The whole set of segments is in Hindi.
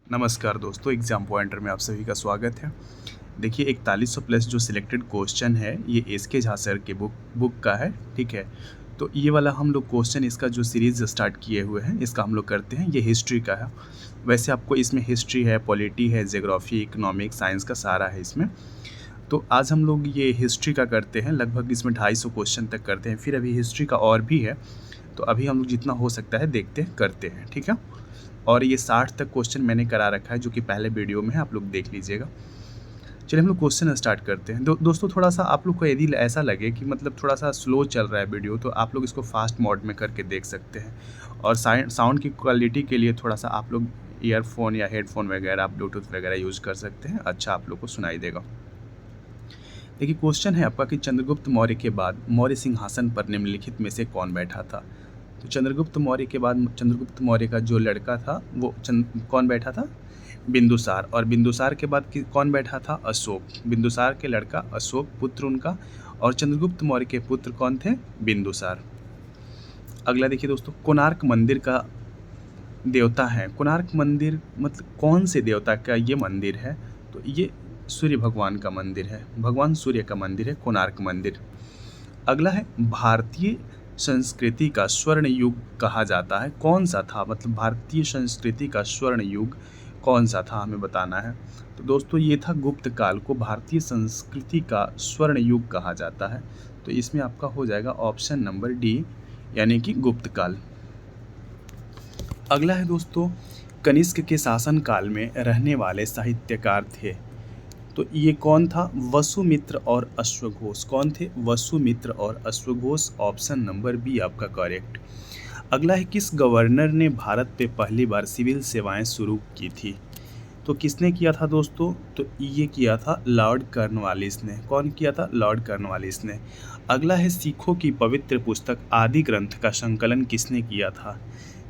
नमस्कार दोस्तों, एग्ज़ाम पॉइंटर में आप सभी का स्वागत है। देखिए 4100 प्लस जो सिलेक्टेड क्वेश्चन है ये एसके झा सर के बुक का है, ठीक है। तो ये वाला हम लोग क्वेश्चन इसका जो सीरीज़ स्टार्ट किए हुए हैं इसका हम लोग करते हैं, ये हिस्ट्री का है। वैसे आपको इसमें हिस्ट्री है, पॉलिटी है, ज्योग्राफी, इकोनॉमिक्स, साइंस का सारा है इसमें। तो आज हम लोग ये हिस्ट्री का करते हैं, लगभग इसमें 250 क्वेश्चन तक करते हैं। फिर अभी हिस्ट्री का और भी है, तो अभी हम लोग जितना हो सकता है देखते हैं, करते हैं, ठीक है। और ये 60 तक क्वेश्चन मैंने करा रखा है जो कि पहले वीडियो में है, आप लोग देख लीजिएगा। चलिए हम लोग क्वेश्चन स्टार्ट करते हैं। दोस्तों थोड़ा सा आप लोग को यदि ऐसा लगे कि मतलब थोड़ा सा स्लो चल रहा है वीडियो, तो आप लोग इसको फास्ट मोड में करके देख सकते हैं। और साउंड की क्वालिटी के लिए थोड़ा सा आप लोग ईयरफोन या हेडफोन वगैरह, ब्लूटूथ वगैरह यूज़ कर सकते हैं, अच्छा आप लोग को सुनाई देगा। देखिए क्वेश्चन है आपका कि चंद्रगुप्त मौर्य के बाद मौर्य सिंहासन पर निम्नलिखित में से कौन बैठा था। तो चंद्रगुप्त मौर्य के बाद चंद्रगुप्त मौर्य का जो लड़का था वो कौन बैठा था, बिंदुसार। और बिंदुसार के बाद कौन बैठा था, अशोक। बिंदुसार के लड़का अशोक पुत्र उनका, और चंद्रगुप्त मौर्य के पुत्र कौन थे, बिंदुसार। अगला देखिए दोस्तों, कोणार्क मंदिर का देवता है। कोणार्क मंदिर मतलब कौन से देवता का ये मंदिर है, तो ये सूर्य भगवान का मंदिर है, भगवान सूर्य का मंदिर है कोणार्क मंदिर। अगला है भारतीय संस्कृति का स्वर्ण युग कहा जाता है, कौन सा था, मतलब भारतीय संस्कृति का स्वर्ण युग कौन सा था हमें बताना है। तो दोस्तों ये था गुप्त काल को भारतीय संस्कृति का स्वर्ण युग कहा जाता है। तो इसमें आपका हो जाएगा ऑप्शन नंबर डी, यानी कि गुप्त काल। अगला है दोस्तों, कनिष्क के शासन काल में रहने वाले साहित्यकार थे। तो ये कौन था, वसुमित्र और अश्वघोष। कौन थे, वसुमित्र और अश्वघोष। ऑप्शन नंबर बी आपका करेक्ट। अगला है, किस गवर्नर ने भारत पे पहली बार सिविल सेवाएं शुरू की थी। तो किसने किया था दोस्तों, तो ये किया था लॉर्ड कॉर्नवालिस ने। कौन किया था, लॉर्ड कॉर्नवालिस ने। अगला है, सिखों की पवित्र पुस्तक आदि ग्रंथ का संकलन किसने किया था।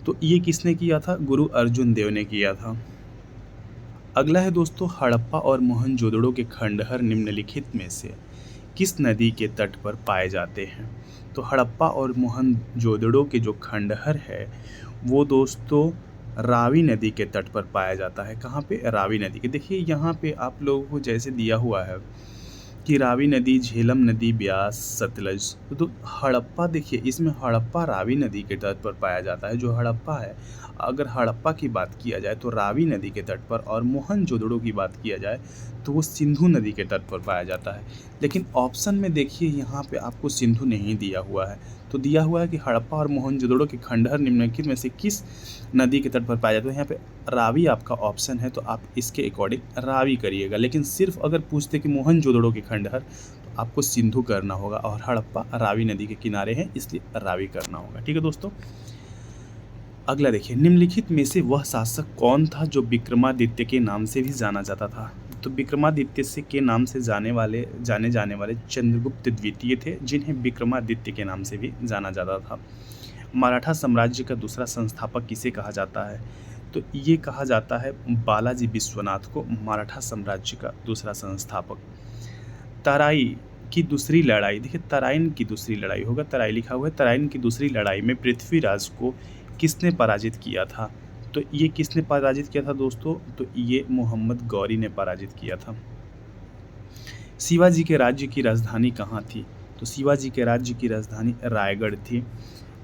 तो ये किसने किया था, गुरु अर्जुन देव ने किया था। अगला है दोस्तों, हड़प्पा और मोहनजोदड़ो के खंडहर निम्नलिखित में से किस नदी के तट पर पाए जाते हैं। तो हड़प्पा और मोहनजोदड़ो के जो खंडहर है वो दोस्तों रावी नदी के तट पर पाया जाता है। कहाँ पे, रावी नदी के। देखिए यहाँ पे आप लोगों को जैसे दिया हुआ है कि रावी नदी, झेलम नदी, ब्यास, सतलज। तो हड़प्पा देखिए इसमें हड़प्पा रावी नदी के तट पर पाया जाता है। जो हड़प्पा है, अगर हड़प्पा की बात किया जाए तो रावी नदी के तट पर, और मोहनजोदड़ो की बात किया जाए तो वो सिंधु नदी के तट पर पाया जाता है। लेकिन ऑप्शन में देखिए यहाँ पे आपको सिंधु नहीं दिया हुआ है, तो दिया हुआ है कि हड़प्पा और मोहनजोदड़ो के खंडहर निम्नलिखित में से किस नदी के तट पर पाया जाता है। यहाँ पे रावी आपका ऑप्शन है, तो आप इसके अकॉर्डिंग रावी करिएगा। लेकिन सिर्फ अगर पूछते कि मोहनजोदड़ो के खंडहर, तो आपको सिंधु करना होगा, और हड़प्पा रावी नदी के किनारे हैं इसलिए रावी करना होगा। ठीक है दोस्तों। अगला देखिए, निम्नलिखित में से वह शासक कौन था जो विक्रमादित्य के नाम से भी जाना जाता था। तो विक्रमादित्य से के नाम से जाने जाने वाले चंद्रगुप्त द्वितीय थे, जिन्हें विक्रमादित्य के नाम से भी जाना जाता था। मराठा साम्राज्य का दूसरा संस्थापक किसे कहा जाता है। तो ये कहा जाता है बालाजी विश्वनाथ को मराठा साम्राज्य का दूसरा संस्थापक। तराई की दूसरी लड़ाई, देखिए तराइन की दूसरी लड़ाई होगा, तराई लिखा हुआ है। तराइन की दूसरी लड़ाई में पृथ्वीराज को किसने पराजित किया था। तो ये किसने पराजित किया था दोस्तों, तो ये मोहम्मद गौरी ने पराजित किया था। शिवाजी के राज्य की राजधानी कहाँ थी। तो शिवाजी के राज्य की राजधानी रायगढ़ थी।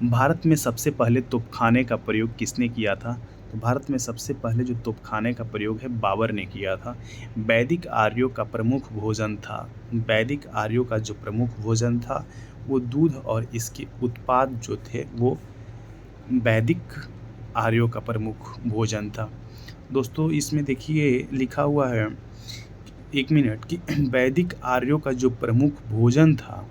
भारत में सबसे पहले तोपखाने का प्रयोग किसने किया था। तो भारत में सबसे पहले जो तोपखाने का प्रयोग है बाबर ने किया था। वैदिक आर्यों का प्रमुख भोजन था, वैदिक आर्यों का जो प्रमुख भोजन था वो दूध और इसके उत्पाद जो थे वो वैदिक आर्यों का प्रमुख भोजन था। दोस्तों इसमें देखिए लिखा हुआ है, एक मिनट, कि वैदिक आर्यों का जो प्रमुख भोजन था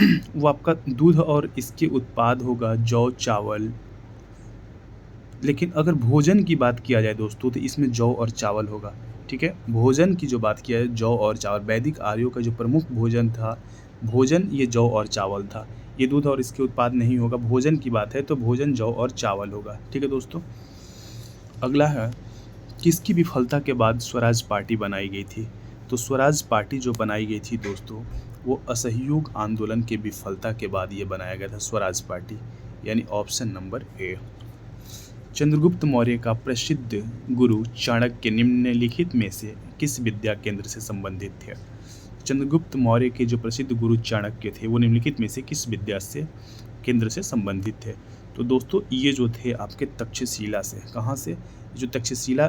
वो आपका दूध और इसके उत्पाद होगा, जौ, चावल। लेकिन अगर भोजन की बात किया जाए दोस्तों तो इसमें जौ और चावल होगा। ठीक है, भोजन की जो बात किया है जौ और चावल, वैदिक आर्यों का जो प्रमुख भोजन था, भोजन ये जौ और चावल था। ये दूध और इसके उत्पाद नहीं होगा, भोजन की बात है तो भोजन जौ और चावल होगा। ठीक है दोस्तों। अगला है, किसकी विफलता के बाद स्वराज पार्टी बनाई गई थी। तो स्वराज पार्टी जो बनाई गई थी दोस्तों वो असहयोग आंदोलन के विफलता के बाद ये बनाया गया था स्वराज पार्टी, यानी ऑप्शन नंबर ए। चंद्रगुप्त मौर्य का प्रसिद्ध गुरु चाणक्य निम्नलिखित में से किस विद्या केंद्र से संबंधित थे? चंद्रगुप्त मौर्य के जो प्रसिद्ध गुरु चाणक्य थे वो निम्नलिखित में से किस विद्या से केंद्र से संबंधित थे? तो दोस्तों ये जो थे आपके तक्षशिला से। कहाँ से? जो तक्षशिला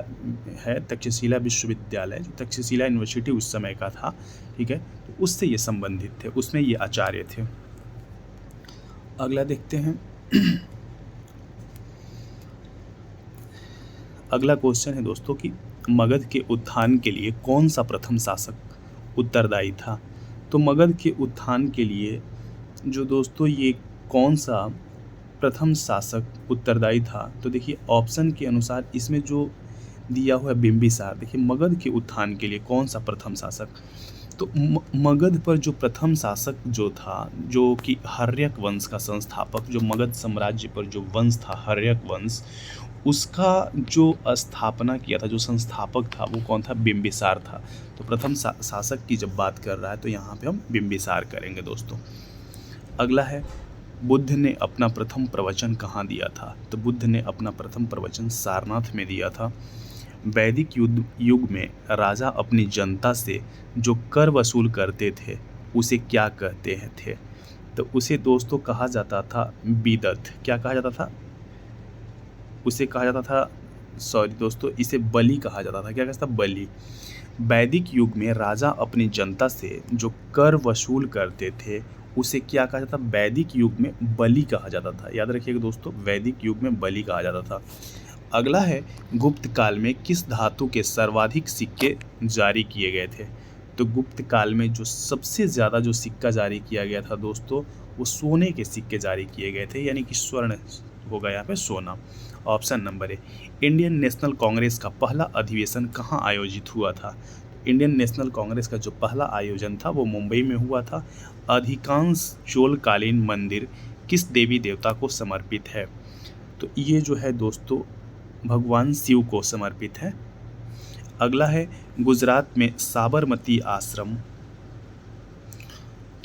है, तक्षशिला विश्वविद्यालय, जो तक्षशिला यूनिवर्सिटी उस समय का था, ठीक है, तो उससे ये संबंधित थे, उसमें ये आचार्य थे। अगला देखते हैं। अगला क्वेश्चन है दोस्तों कि मगध के उत्थान के लिए कौन सा प्रथम शासक उत्तरदायी था? तो मगध के उत्थान के लिए जो दोस्तों ये कौन सा प्रथम शासक उत्तरदायी था? तो देखिए ऑप्शन के अनुसार इसमें जो दिया हुआ है बिंबिसार। देखिए मगध के उत्थान के लिए कौन सा प्रथम शासक? तो मगध पर जो प्रथम शासक जो था, जो कि हर्यक वंश का संस्थापक, जो मगध साम्राज्य पर जो वंश था हर्यक वंश, उसका जो स्थापना किया था, जो संस्थापक था, वो कौन था? बिंबिसार था। तो प्रथम शासक की जब बात कर रहा है तो यहाँ पे हम बिंबिसार करेंगे दोस्तों। अगला है, बुद्ध ने अपना प्रथम प्रवचन कहाँ दिया था? तो बुद्ध ने अपना प्रथम प्रवचन सारनाथ में दिया था। वैदिक युग में राजा अपनी जनता से जो कर वसूल करते थे उसे क्या कहते थे? तो उसे दोस्तों कहा जाता था बीदत। क्या कहा जाता था? उसे कहा जाता था, सॉरी दोस्तों, इसे बलि कहा जाता था। क्या कहता था? बलि। वैदिक युग में राजा अपनी जनता से जो कर वसूल करते थे उसे क्या कहा जाता? वैदिक युग में बलि कहा जाता था। याद रखिएगा दोस्तों, वैदिक युग में बलि कहा जाता था। अगला है, गुप्त काल में किस धातु के सर्वाधिक सिक्के जारी किए गए थे? तो गुप्त काल में जो सबसे ज़्यादा जो सिक्का जारी किया गया था दोस्तों, वो सोने के सिक्के जारी किए गए थे, यानी कि स्वर्ण होगा यहाँ पे सोना। ऑप्शन नंबर ए। इंडियन नेशनल कांग्रेस का पहला अधिवेशन कहाँ आयोजित हुआ था? इंडियन नेशनल कांग्रेस का जो पहला आयोजन था वो मुंबई में हुआ था। अधिकांश चोलकालीन मंदिर किस देवी देवता को समर्पित है? तो ये जो है दोस्तों भगवान शिव को समर्पित है। अगला है, गुजरात में साबरमती आश्रम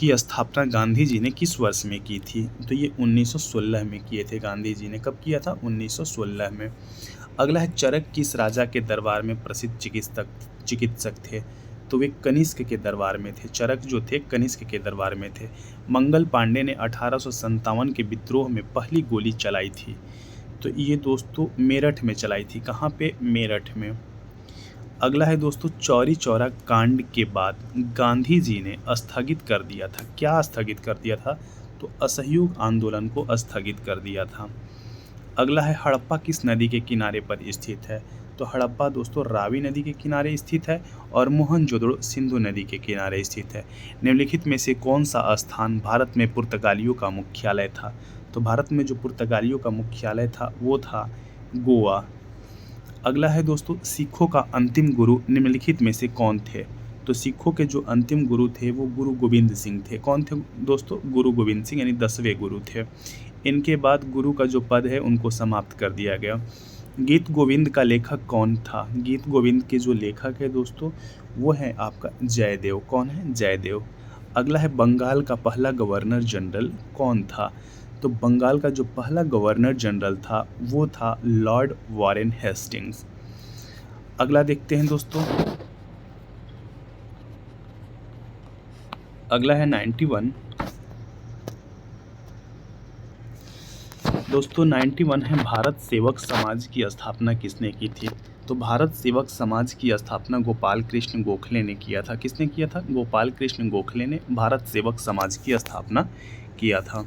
की स्थापना गांधी जी ने किस वर्ष में की थी? तो ये 1916 में किए थे गांधी जी ने। कब किया था? 1916 में। अगला है, चरक किस राजा के दरबार में प्रसिद्ध चिकित्सक थे? तो वे कनिष्क के दरबार में थे। चरक जो थे कनिष्क के दरबार में थे। मंगल पांडे ने 1857 के विद्रोह में पहली गोली चलाई थी। तो ये दोस्तों मेरठ में चलाई थी। कहाँ पे? मेरठ में। अगला है दोस्तों, चौरी चौरा कांड के बाद गांधी जी ने स्थगित कर दिया था। क्या स्थगित कर दिया था? तो असहयोग आंदोलन को स्थगित कर दिया था। अगला है, हड़प्पा किस नदी के किनारे पर स्थित है? तो हड़प्पा दोस्तों रावी नदी के किनारे स्थित है और मोहनजोदड़ो सिंधु नदी के किनारे स्थित है। निम्नलिखित में से कौन सा स्थान भारत में पुर्तगालियों का मुख्यालय था? तो भारत में जो पुर्तगालियों का मुख्यालय था वो था गोवा। अगला है दोस्तों, सिखों का अंतिम गुरु निम्नलिखित में से कौन थे? तो सिखों के जो अंतिम गुरु थे वो गुरु गोविंद सिंह थे। कौन थे दोस्तों? गुरु गोविंद सिंह, यानी 10वें गुरु थे। इनके बाद गुरु का जो पद है उनको समाप्त कर दिया गया। गीत गोविंद का लेखक कौन था? गीत गोविंद के जो लेखक है दोस्तों वो है आपका जयदेव। कौन है? जयदेव। अगला है, बंगाल का पहला गवर्नर जनरल कौन था? तो बंगाल का जो पहला गवर्नर जनरल था वो था लॉर्ड वॉरेन हेस्टिंग्स। अगला देखते हैं दोस्तों। अगला है 91। दोस्तों 91 है, भारत सेवक समाज की स्थापना किसने की थी? तो भारत सेवक समाज की स्थापना गोपाल कृष्ण गोखले ने किया था। किसने किया था? गोपाल कृष्ण गोखले ने भारत सेवक समाज की स्थापना किया था।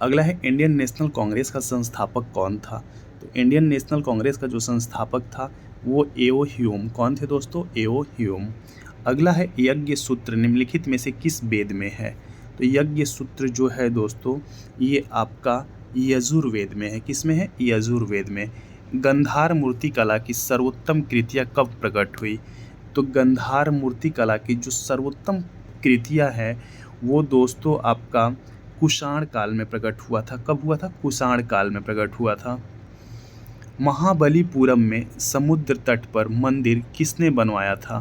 अगला है, इंडियन नेशनल कांग्रेस का संस्थापक कौन था? तो इंडियन नेशनल कांग्रेस का जो संस्थापक था वो एओ ह्यूम। कौन थे दोस्तों? एओ ह्यूम। अगला है, यज्ञ सूत्र निम्नलिखित में से किस वेद में है? तो यज्ञ सूत्र जो है दोस्तों ये आपका यजुर्वेद में है। किस में है? यजुर्वेद में। गंधार मूर्ति कला की सर्वोत्तम कृतियाँ कब प्रकट हुई? तो गंधार मूर्ति कला की जो सर्वोत्तम कृतियाँ है वो दोस्तों आपका कुषाण काल में प्रकट हुआ था। कब हुआ था? कुषाण काल में प्रकट हुआ था। महाबलीपुरम में समुद्र तट पर मंदिर किसने बनवाया था?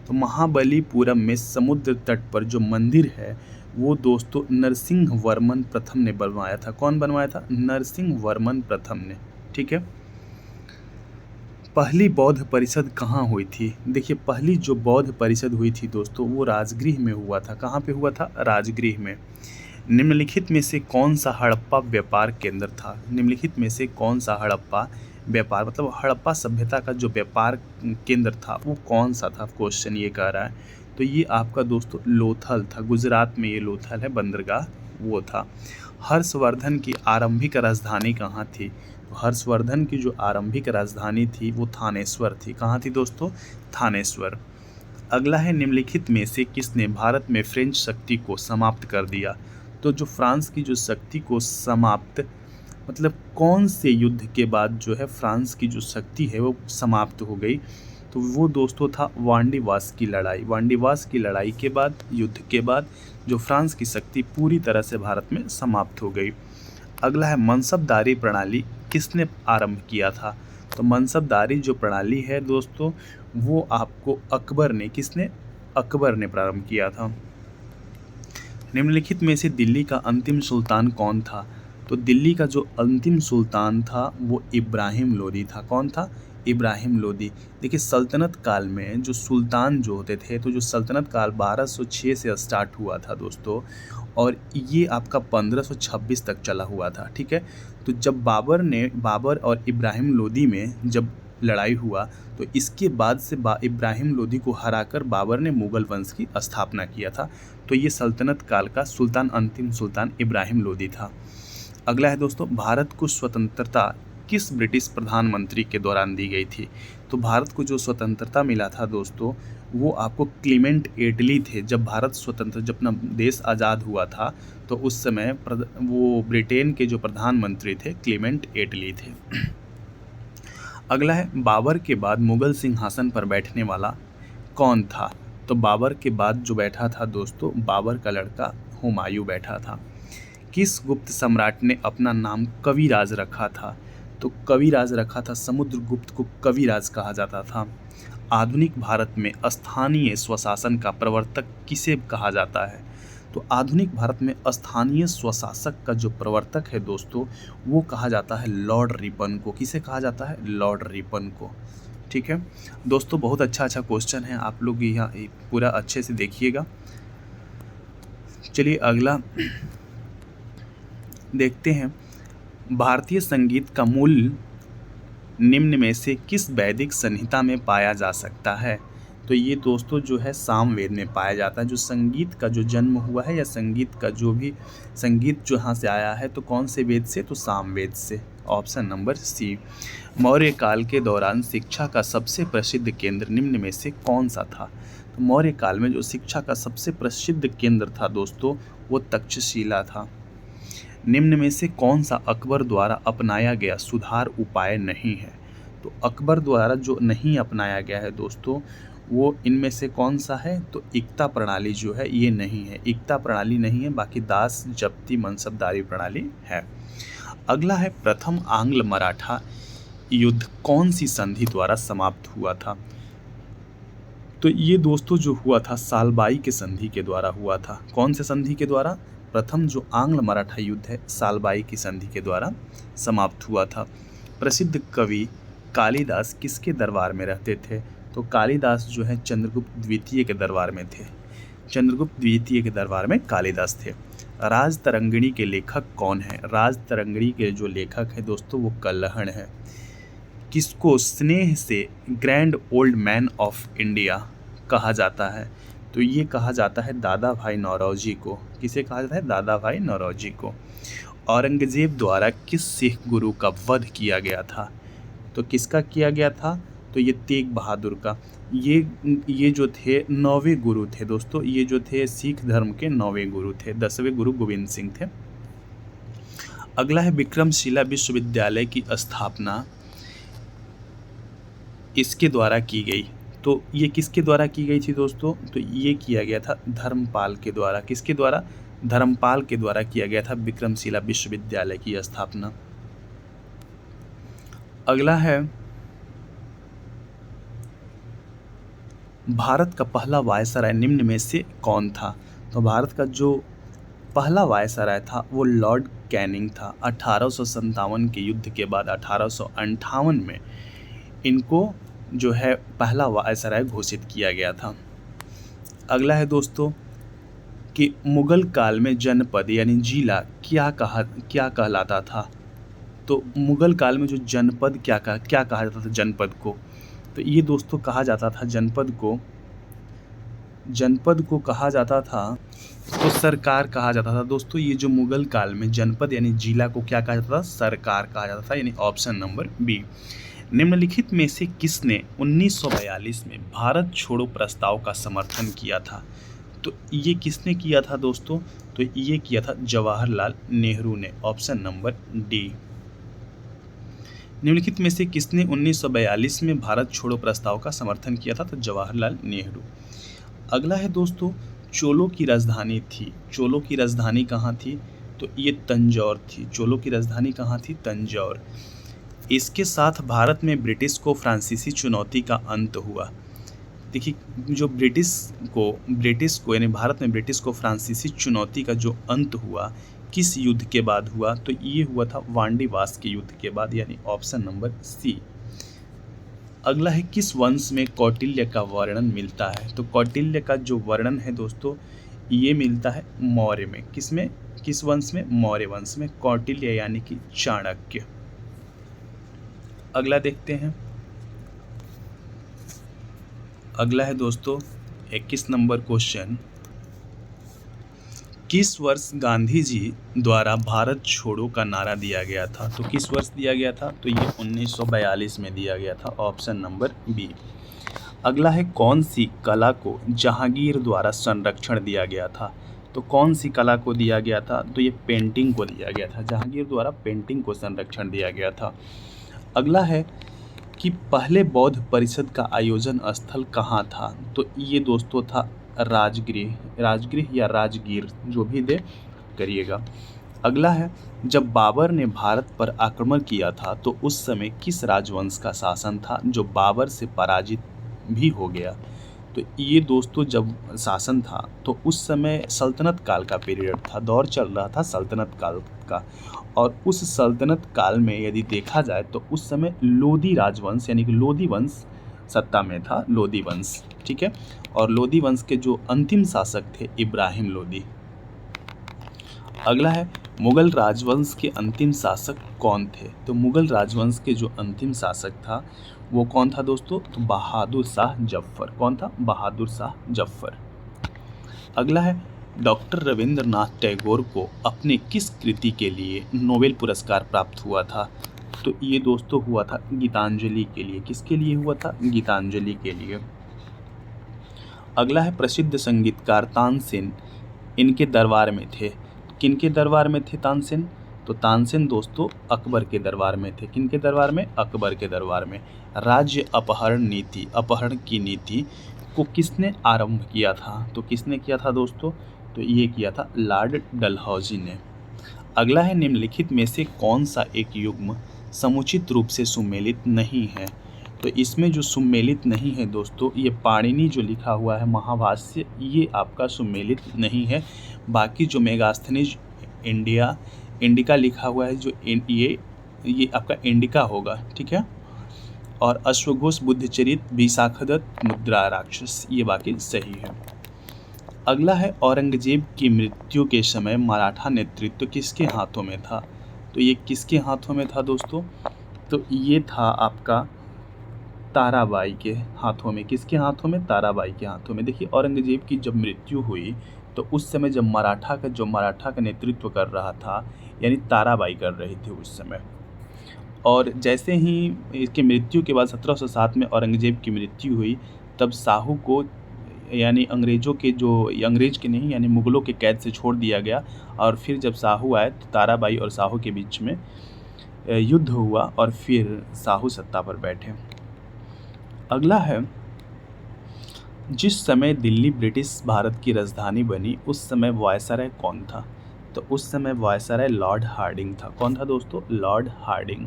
तो महाबलीपुरम में समुद्र तट पर जो मंदिर है वो दोस्तों नरसिंह वर्मन प्रथम ने बनवाया था। कौन बनवाया था? नरसिंह वर्मन प्रथम ने। ठीक है। पहली बौद्ध परिषद कहाँ हुई थी? देखिए, पहली जो बौद्ध परिषद हुई थी दोस्तों वो राजगृह में हुआ था। कहाँ पे हुआ था? राजगृह में। निम्नलिखित में से कौन सा हड़प्पा व्यापार केंद्र था? निम्नलिखित में से कौन सा हड़प्पा व्यापार मतलब हड़प्पा सभ्यता का जो व्यापार केंद्र था वो कौन सा था? क्वेश्चन ये कह रहा है। तो ये आपका दोस्तों लोथल था। गुजरात में ये लोथल है, बंदरगाह वो था। हर्षवर्धन की आरंभिक राजधानी कहाँ थी? तो हर्षवर्धन की जो आरंभिक राजधानी थी वो थानेश्वर थी। कहाँ थी दोस्तों? थानेश्वर। अगला है, निम्नलिखित में से किसने भारत में फ्रेंच शक्ति को समाप्त कर दिया? तो जो फ्रांस की जो शक्ति को समाप्त मतलब कौन से युद्ध के बाद जो है फ्रांस की जो शक्ति है वो समाप्त हो गई? तो वो दोस्तों था वांडीवास की लड़ाई। वांडीवास की लड़ाई के बाद, युद्ध के बाद जो फ्रांस की शक्ति पूरी तरह से भारत में समाप्त हो गई। अगला है, मनसबदारी प्रणाली किसने आरंभ किया था? तो मनसबदारी जो प्रणाली है दोस्तों वो आपको अकबर ने, किसने? अकबर ने प्रारंभ किया था। निम्नलिखित में से दिल्ली का अंतिम सुल्तान कौन था? तो दिल्ली का जो अंतिम सुल्तान था वो इब्राहिम लोदी था। कौन था? इब्राहिम लोदी। देखिए, सल्तनत काल में जो सुल्तान जो होते थे, तो जो सल्तनत काल 1206 से स्टार्ट हुआ था दोस्तों और ये आपका 1526 तक चला हुआ था। ठीक है। तो जब बाबर और इब्राहिम लोदी में जब लड़ाई हुआ तो इसके बाद से इब्राहिम लोदी को हराकर बाबर ने मुगल वंश की स्थापना किया था। तो ये सल्तनत काल का सुल्तान, अंतिम सुल्तान इब्राहिम लोदी था। अगला है दोस्तों, भारत को स्वतंत्रता किस ब्रिटिश प्रधानमंत्री के दौरान दी गई थी? तो भारत को जो स्वतंत्रता मिला था दोस्तों वो आपको क्लीमेंट एटली थे। जब भारत स्वतंत्र, जब अपना देश आज़ाद हुआ था तो उस समय वो ब्रिटेन के जो प्रधानमंत्री थे क्लीमेंट एटली थे। अगला है, बाबर के बाद मुगल सिंहासन पर बैठने वाला कौन था? तो बाबर के बाद जो बैठा था दोस्तों, बाबर का लड़का हुमायूं बैठा था। किस गुप्त सम्राट ने अपना नाम कविराज रखा था? तो कविराज रखा था समुद्रगुप्त को कविराज कहा जाता था। आधुनिक भारत में स्थानीय स्वशासन का प्रवर्तक किसे कहा जाता है? तो आधुनिक भारत में स्थानीय स्वशासक का जो प्रवर्तक है दोस्तों वो कहा जाता है लॉर्ड रिपन को। किसे कहा जाता है? लॉर्ड रिपन को। ठीक है दोस्तों, बहुत अच्छा क्वेश्चन है, आप लोग यहाँ पूरा अच्छे से देखिएगा। चलिए अगला देखते हैं, भारतीय संगीत का मूल निम्न में से किस वैदिक संहिता में पाया जा सकता है? तो ये दोस्तों जो है सामवेद में पाया जाता है। जो संगीत का जो जन्म हुआ है या संगीत का जो भी संगीत जो यहाँ से आया है तो कौन से वेद से? तो सामवेद से। ऑप्शन नंबर सी। मौर्य काल के दौरान शिक्षा का सबसे प्रसिद्ध केंद्र निम्न में से कौन सा था? तो मौर्य काल में जो शिक्षा का सबसे प्रसिद्ध केंद्र था दोस्तों वो तक्षशिला था। निम्न में से कौन सा अकबर द्वारा अपनाया गया सुधार उपाय नहीं है? तो अकबर द्वारा जो नहीं अपनाया गया है दोस्तों वो इनमें से कौन सा है? तो इक्ता प्रणाली जो है ये नहीं है, इक्ता प्रणाली नहीं है, बाकी दास जब्ती मनसबदारी प्रणाली है। अगला है, प्रथम आंग्ल मराठा युद्ध कौन सी संधि द्वारा समाप्त हुआ था? तो ये दोस्तों जो हुआ था सालबाई के संधि के द्वारा हुआ था। कौन से संधि के द्वारा? प्रथम जो आंग्ल मराठा युद्ध है सालबाई की संधि के द्वारा समाप्त हुआ था। प्रसिद्ध कवि कालिदास किसके दरबार में रहते थे? तो कालिदास जो है चंद्रगुप्त द्वितीय के दरबार में थे। चंद्रगुप्त द्वितीय के दरबार में कालिदास थे। राजतरंगिणी के लेखक कौन है? राजतरंगिणी के जो लेखक है दोस्तों वो कल्हण है। किसको स्नेह से grand old man of India कहा जाता है? तो ये कहा जाता है दादा भाई नौरोजी को। किसे कहा जाता है? दादा भाई नौरोजी को। औरंगजेब द्वारा किस सिख गुरु का वध किया गया था? तो किसका किया गया था? तो ये तेग बहादुर का। ये जो थे 9वें गुरु थे दोस्तों, ये जो थे सिख धर्म के 9वें गुरु थे। 10वें गुरु गोविंद सिंह थे। अगला है, विक्रमशिला विश्वविद्यालय की स्थापना इसके द्वारा की गई। तो ये किसके द्वारा की गई थी दोस्तों? तो ये किया गया था धर्मपाल के द्वारा। किसके द्वारा? धर्मपाल के द्वारा किया गया था विक्रमशिला विश्वविद्यालय की स्थापना। अगला है, भारत का पहला वायसराय निम्न में से कौन था? तो भारत का जो पहला वायसराय था वो लॉर्ड कैनिंग था। 1857 के युद्ध के बाद 1858 में इनको जो है पहला वायसराय घोषित किया गया था। अगला है दोस्तों कि मुगल काल में जनपद यानी जिला क्या कहलाता था। तो मुगल काल में जो जनपद क्या कहा जाता था जनपद को, तो ये दोस्तों कहा जाता था जनपद को कहा जाता था तो सरकार कहा जाता था। दोस्तों ये जो मुगल काल में जनपद यानी जिला को क्या कहा जाता था, सरकार कहा जाता था, यानी ऑप्शन नंबर बी। निम्नलिखित में से किसने 1942 में भारत छोड़ो प्रस्ताव का समर्थन किया था। तो ये किसने किया था दोस्तों, तो ये किया था जवाहरलाल नेहरू ने, ऑप्शन नंबर डी। निम्नलिखित में से किसने 1942 में भारत छोड़ो प्रस्ताव का समर्थन किया था, तो जवाहरलाल नेहरू। अगला है दोस्तों चोलों की राजधानी थी, चोलों की राजधानी कहाँ थी, तो ये तंजौर थी। चोलों की राजधानी कहाँ थी, तंजौर। इसके साथ भारत में ब्रिटिश को फ्रांसीसी चुनौती का अंत हुआ। देखिए जो ब्रिटिश को यानी भारत में ब्रिटिश को फ्रांसीसी चुनौती का जो अंत हुआ किस युद्ध के बाद हुआ, तो ये हुआ था वांडीवास के युद्ध के बाद, यानी ऑप्शन नंबर सी। अगला है किस वंश में कौटिल्य का वर्णन मिलता है। तो कौटिल्य का जो वर्णन है दोस्तों ये मिलता है मौर्य में। किस वंश में, मौर्य वंश में, कौटिल्य यानी कि चाणक्य। अगला देखते हैं। अगला है दोस्तों 21 नंबर क्वेश्चन, किस वर्ष गांधी जी द्वारा भारत छोड़ो का नारा दिया गया था। तो किस वर्ष दिया गया था, तो ये 1942 में दिया गया था, ऑप्शन नंबर बी। अगला है कौन सी कला को जहांगीर द्वारा संरक्षण दिया गया था। तो कौन सी कला को दिया गया था, तो ये पेंटिंग को दिया गया था। जहांगीर द्वारा पेंटिंग को संरक्षण दिया गया था। अगला है कि पहले बौद्ध परिषद का आयोजन स्थल कहाँ था। तो ये दोस्तों था राजगृह या राजगीर, जो भी दे करिएगा। अगला है जब बाबर ने भारत पर आक्रमण किया था तो उस समय किस राजवंश का शासन था जो बाबर से पराजित भी हो गया। तो ये दोस्तों जब शासन था तो उस समय सल्तनत काल का पीरियड था, दौर चल रहा था सल्तनत काल का। और उस सल्तनत काल में यदि देखा जाए तो उस समय लोदी राजवंश यानी कि लोदी वंश सत्ता में था, लोदी वंश, ठीक है। और लोदी वंश के जो अंतिम शासक थे इब्राहिम लोदी। अगला है मुगल राजवंश के अंतिम शासक कौन थे। तो मुगल राजवंश के जो अंतिम शासक था वो कौन था दोस्तों, तो बहादुर शाह जफर। कौन था, बहादुर शाह जफर। अगला है डॉक्टर रविंद्रनाथ टैगोर को अपने किस कृति के लिए नोबेल पुरस्कार प्राप्त हुआ था। तो ये दोस्तों हुआ था गीतांजलि के लिए। किसके लिए हुआ था, गीतांजलि के लिए। अगला है प्रसिद्ध संगीतकार तानसेन इनके दरबार में थे। किनके दरबार में थे तानसेन, तो तानसेन दोस्तों अकबर के दरबार में थे। किनके दरबार में, अकबर के दरबार में। राज्य अपहरण की नीति को किसने आरंभ किया था। तो किसने किया था दोस्तों, तो ये किया था लॉर्ड डलहौजी ने। अगला है निम्नलिखित में से कौन सा एक युग्म समुचित रूप से सुमेलित नहीं है। तो इसमें जो सुमेलित नहीं है दोस्तों, ये पाणिनि जो लिखा हुआ है महाभाष्य, ये आपका सुमेलित नहीं है। बाकी जो मेगास्थनीज इंडिका लिखा हुआ है जो ये आपका इंडिका होगा, ठीक है। और अश्वघोष बुद्धचरित विशाखदत्त मुद्रा राक्षस, ये बाकी सही है। अगला है औरंगजेब की मृत्यु के समय मराठा नेतृत्व किसके हाथों में था। तो ये किसके हाथों में था दोस्तों, तो ये था आपका ताराबाई के हाथों में। किसके हाथों में, ताराबाई के हाथों में। देखिए औरंगजेब की जब मृत्यु हुई तो उस समय जब मराठा का नेतृत्व कर रहा था यानी ताराबाई कर रही थी उस समय। और जैसे ही इसकी मृत्यु के बाद 1707 में औरंगजेब की मृत्यु हुई तब साहू को यानी अंग्रेज के नहीं यानी मुगलों के कैद से छोड़ दिया गया। और फिर जब साहू आए तो ताराबाई और साहू के बीच में युद्ध हुआ और फिर साहू सत्ता पर बैठे। अगला है जिस समय दिल्ली ब्रिटिश भारत की राजधानी बनी उस समय वायसराय कौन था। तो उस समय वायसराय लॉर्ड हार्डिंग था। कौन था दोस्तों, Lord Hardinge,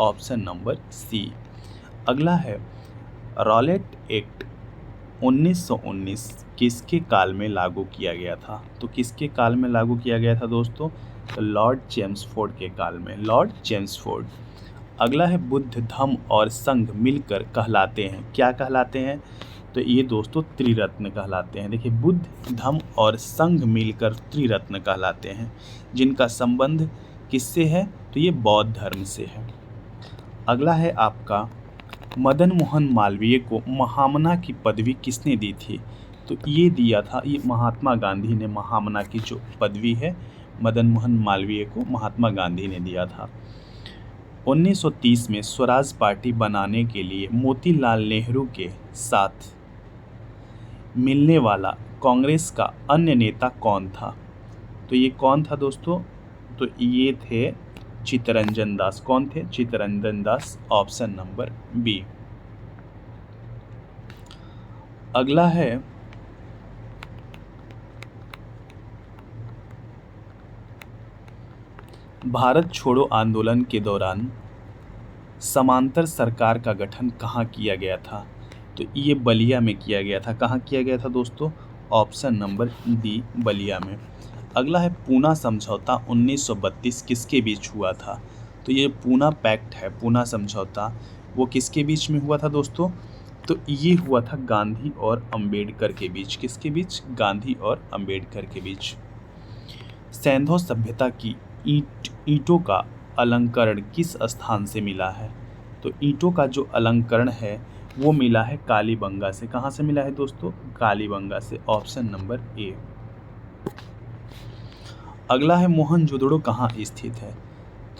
option number C. अगला है रॉलेट एक्ट 1919 किसके काल में लागू किया गया था? तो किसके काल में लागू किया गया था दोस्तों? तो लॉर्ड चेम्सफोर्ड के काल में, लॉर्ड चेम्सफोर्ड। अगला है बुद्ध, धम्म और संघ मिलकर कहलाते हैं, क्या कहलाते हैं? तो ये दोस्तों त्रिरत्न कहलाते हैं। देखिए, बुद्ध, धम्म और संघ मिलकर त्रिरत्न कहलाते हैं, जिनका संबंध किससे है? तो ये बौद्ध धर्म से है। अगला है आपका, मदन मोहन मालवीय को महामना की पदवी किसने दी थी? तो ये दिया था, ये महात्मा गांधी ने महामना की जो पदवी है मदन मोहन मालवीय को महात्मा गांधी ने दिया था। 1930 में स्वराज पार्टी बनाने के लिए मोतीलाल नेहरू के साथ मिलने वाला कांग्रेस का अन्य नेता कौन था? तो ये कौन था दोस्तों? तो ये थे चित्तरंजन दास। कौन थे? Chittaranjan Das, option number B. अगला है भारत छोड़ो आंदोलन के दौरान समांतर सरकार का गठन कहाँ किया गया था? तो ये बलिया में किया गया था। कहाँ किया गया था दोस्तों? ऑप्शन नंबर डी, बलिया में। अगला है पूना समझौता 1932 किसके बीच हुआ था? तो ये पूना पैक्ट है, पूना समझौता, वो किसके बीच में हुआ था दोस्तों? तो ये हुआ था गांधी और अंबेडकर के बीच। किसके बीच? गांधी और अंबेडकर के बीच। सैंधव सभ्यता की ईंटों का अलंकरण किस स्थान से मिला है? तो ईंटों का जो अलंकरण है वो मिला है कालीबंगा से। कहाँ से मिला है दोस्तों? कालीबंगा से, ऑप्शन नंबर ए। अगला है मोहनजोदड़ो कहाँ स्थित है?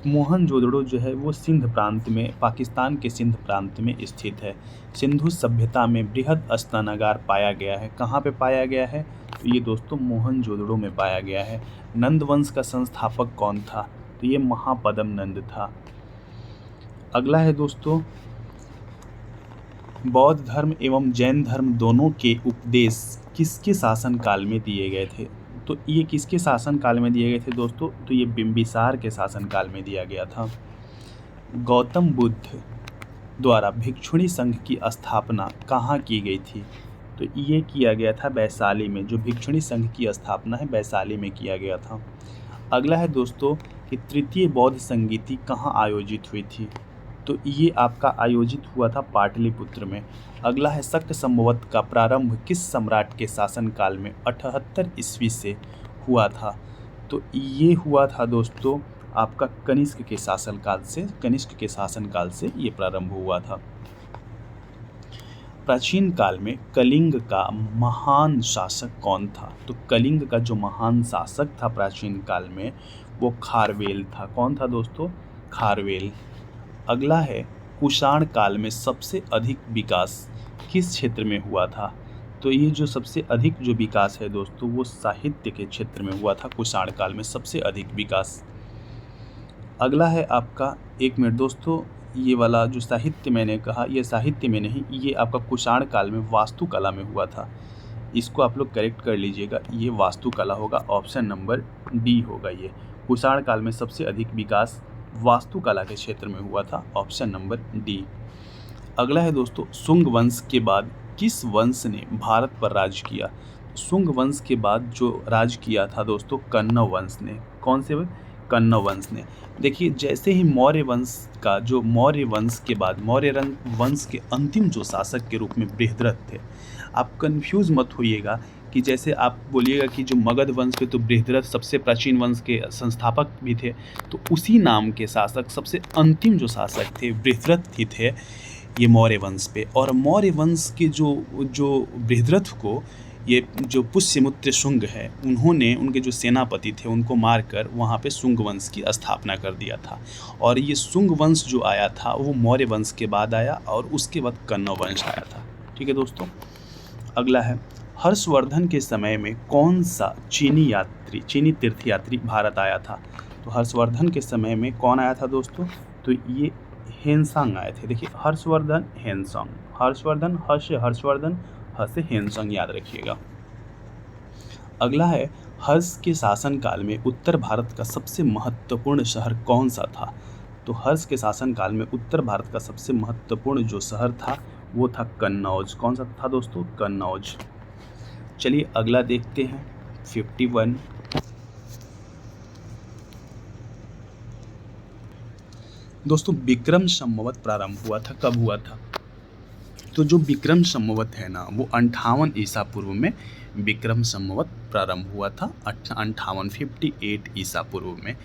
मोहनजोदड़ो जो है वो सिंध प्रांत में, पाकिस्तान के सिंध प्रांत में स्थित है। सिंधु सभ्यता में बृहद स्नानागार पाया गया है। कहाँ पे पाया गया है? तो ये दोस्तों मोहनजोदड़ो में पाया गया है। नंद वंश का संस्थापक कौन था? तो ये महापद्म नंद था। अगला है दोस्तों, बौद्ध धर्म एवं जैन धर्म दोनों के उपदेश किसके शासन काल में दिए गए थे? तो ये किसके शासन काल में दिए गए थे दोस्तों? तो ये बिंबिसार के शासन काल में दिया गया था। गौतम बुद्ध द्वारा भिक्षुणी संघ की स्थापना कहाँ की गई थी? तो ये किया गया था वैशाली में। जो भिक्षुणी संघ की स्थापना है वैशाली में किया गया था। अगला है दोस्तों कि तृतीय बौद्ध संगीति कहाँ आयोजित हुई थी? तो ये आपका आयोजित हुआ था पाटलिपुत्र में। अगला है शक संवत का प्रारंभ किस सम्राट के शासनकाल में 78 ईस्वी से हुआ था? तो ये हुआ था दोस्तों आपका कनिष्क के शासनकाल से। कनिष्क के शासनकाल से ये प्रारंभ हुआ था। प्राचीन काल में कलिंग का महान शासक कौन था? तो कलिंग का जो महान शासक था प्राचीन काल में वो खारवेल था। कौन था दोस्तों? खारवेल। अगला है कुषाण काल में सबसे अधिक विकास किस क्षेत्र में हुआ था? तो ये जो सबसे अधिक जो विकास है दोस्तों वो साहित्य के क्षेत्र में हुआ था। कुषाण काल में सबसे अधिक विकास। अगला है आपका, एक मिनट दोस्तों, ये वाला जो साहित्य मैंने कहा ये साहित्य में नहीं, ये आपका कुषाण काल में वास्तुकला में हुआ था। इसको आप लोग करेक्ट कर लीजिएगा, ये वास्तुकला होगा, ऑप्शन नंबर डी होगा। ये कुषाण काल में सबसे अधिक विकास वास्तुकला के क्षेत्र में हुआ था, ऑप्शन नंबर डी। अगला है दोस्तों, शुंग वंश के बाद किस वंश ने भारत पर राज किया? शुंग वंश के बाद जो राज किया था दोस्तों कण्व वंश ने। कौन से? कण्व वंश ने। देखिए, जैसे ही मौर्य वंश का जो मौर्य वंश के बाद मौर्य वंश के अंतिम जो शासक के रूप में बृहद्रथ थे, आप कंफ्यूज मत होइएगा कि जैसे आप बोलिएगा कि जो मगध वंश पे तो बृहद्रथ सबसे प्राचीन वंश के संस्थापक भी थे, तो उसी नाम के शासक सबसे अंतिम जो शासक थे बृहद्रथ ही थे ये मौर्य वंश पे। और मौर्य वंश के जो बृहद्रथ को ये जो पुष्यमित्र शुंग है उन्होंने, उनके जो सेनापति थे उनको मारकर वहाँ पे शुंग वंश की स्थापना कर दिया था। और ये शुंग वंश जो आया था वो मौर्य वंश के बाद आया और उसके बाद कण्व वंश आया था। ठीक है दोस्तों। अगला है, हर्षवर्धन के समय में कौन सा चीनी तीर्थयात्री भारत आया था? तो हर्षवर्धन के समय में कौन आया था दोस्तों? तो ये हेनसांग आए थे। देखिए, हर्षवर्धन, हेनसांग, हर्षवर्धन, हर्षवर्धन, से हेनसांग याद रखिएगा। अगला है, हर्ष के शासनकाल में उत्तर भारत का सबसे महत्वपूर्ण शहर कौन सा था? तो हर्ष के शासनकाल में उत्तर भारत का सबसे महत्वपूर्ण जो शहर था वो था कन्नौज। कौन सा था दोस्तों? कन्नौज। चलिए अगला देखते हैं 51। दोस्तों विक्रम संवत प्रारंभ हुआ था, कब हुआ था? तो जो विक्रम संवत है ना, वो 58 ईसा पूर्व में विक्रम संवत प्रारंभ हुआ था, 58 ईसा पूर्व में,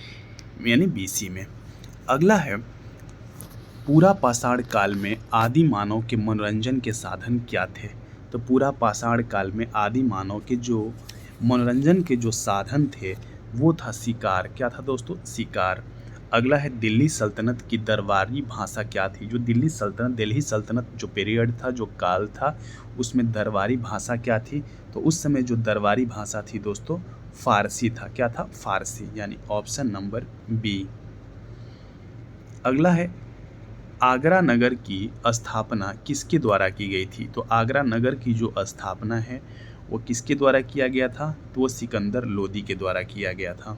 यानी BC में। अगला है पूरा पाषाण काल में आदि मानव के मनोरंजन के साधन क्या थे? तो पूरा पाषाण काल में आदि मानव के जो मनोरंजन के जो साधन थे वो था शिकार। क्या था दोस्तों? शिकार। अगला है दिल्ली सल्तनत की दरबारी भाषा क्या थी? जो दिल्ली सल्तनत जो पीरियड था, जो काल था, उसमें दरबारी भाषा क्या थी? तो उस समय जो दरबारी भाषा थी दोस्तों फारसी था। क्या था? फारसी, यानी ऑप्शन नंबर बी। अगला है आगरा नगर की स्थापना किसके द्वारा की गई थी? तो आगरा नगर की जो स्थापना है वो किसके द्वारा किया गया था? तो वो सिकंदर लोदी के द्वारा किया गया था।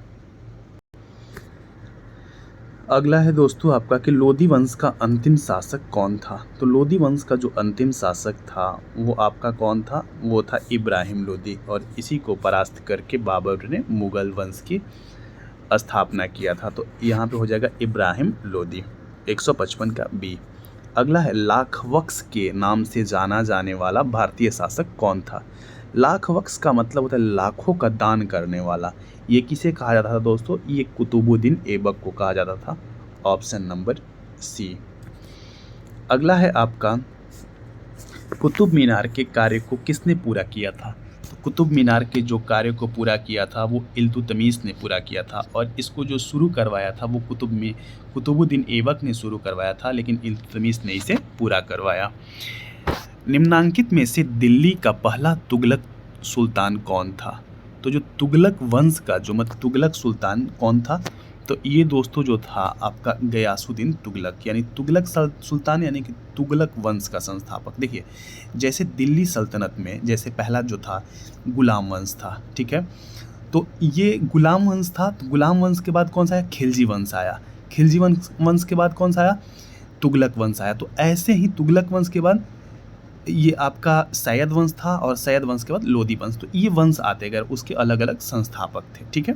अगला है दोस्तों आपका कि लोदी वंश का अंतिम शासक कौन था? तो लोदी वंश का जो अंतिम शासक था वो आपका कौन था? वो था इब्राहिम लोदी, और इसी को परास्त करके बाबर ने मुगल वंश की स्थापना किया था। तो यहाँ पे हो जाएगा इब्राहिम लोदी, 155 का बी। अगला है लाखवक्स के नाम से जाना जाने वाला भारतीय शासक कौन था? लाखवक्स का मतलब होता है लाखों का दान करने वाला। ये किसे कहा जाता था दोस्तों? ये कुतुबुद्दीन ऐबक को कहा जाता था, ऑप्शन नंबर सी। अगला है आपका कुतुब मीनार के कार्य को किसने पूरा किया था? तो कुतुब मीनार के जो कार्य को पूरा किया था वो इल्तुतमिश ने पूरा किया था, और इसको जो शुरू करवाया था वो कुतुबुद्दीन ऐबक ने शुरू करवाया था, लेकिन इल्तुतमिश ने इसे पूरा करवाया। निम्नांकित में से दिल्ली का पहला तुगलक सुल्तान कौन था? तो जो तुगलक वंश का जो तुगलक सुल्तान कौन था? तो ये दोस्तों जो था आपका गयासुद्दीन तुगलक, यानी तुगलक सुल्तान यानी कि तुगलक वंश का संस्थापक। देखिए जैसे दिल्ली सल्तनत में जैसे पहला जो था गुलाम वंश था, ठीक है, तो ये गुलाम वंश था। तो गुलाम वंश के बाद कौन सा आया? खिलजी वंश आया। खिलजी वंश के बाद कौन सा आया? तुगलक वंश आया। तो ऐसे ही तुगलक वंश के बाद ये आपका सैयद वंश था, और सैयद वंश के बाद लोदी वंश। तो ये वंश आते गए, उसके अलग अलग संस्थापक थे, ठीक है।